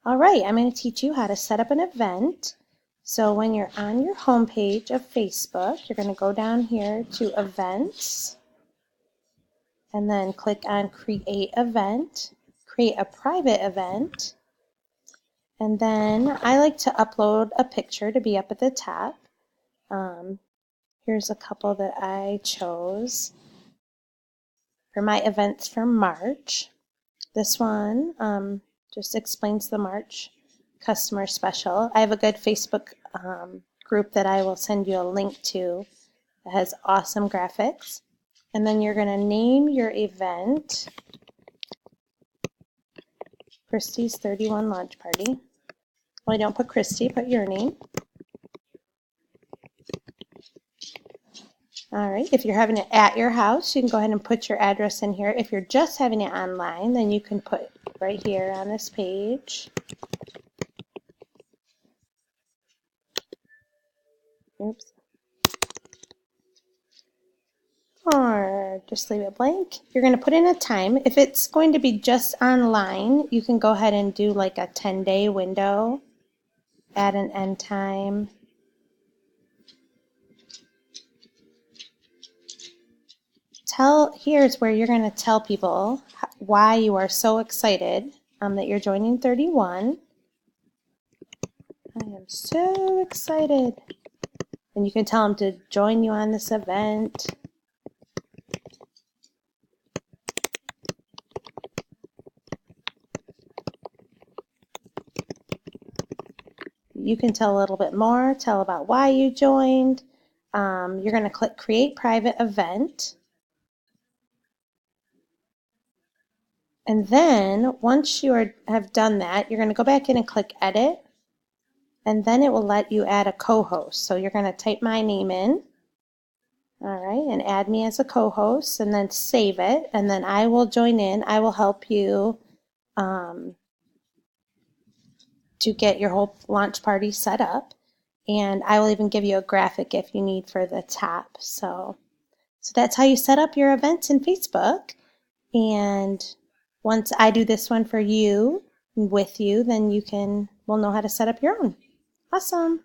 All right, I'm going to teach you how to set up an event. So when you're on your home page of Facebook, you're going to go down here to Events and then click on Create Event, create a private event, and then I like to upload a picture to be up at the top. Here's a couple that I chose for my events for March. This one just explains the March customer special. I have a good Facebook group that I will send you a link to that has awesome graphics. And then you're going to name your event Christy's 31 Launch Party. Well, don't put Christy, put your name. All right, if you're having it at your house, you can go ahead and put your address in here. If you're just having it online, then you can put right here on this page. Oops. Or just leave it blank. You're going to put in a time. If it's going to be just online, you can go ahead and do like a 10-day window. Add an end time. Here's where you're going to tell people why you are so excited that you're joining 31. I am so excited. And you can tell them to join you on this event. You can tell a little bit more, tell about why you joined. You're going to click Create Private Event. And then once you have done that, you're going to go back in and click Edit. And then it will let you add a co-host. So you're going to type my name in. All right, and add me as a co-host, and then save it. And then I will join in. I will help you to get your whole launch party set up. And I will even give you a graphic if you need for the top. So that's how you set up your events in Facebook. And once I do this one for you, with you, then we'll know how to set up your own. Awesome.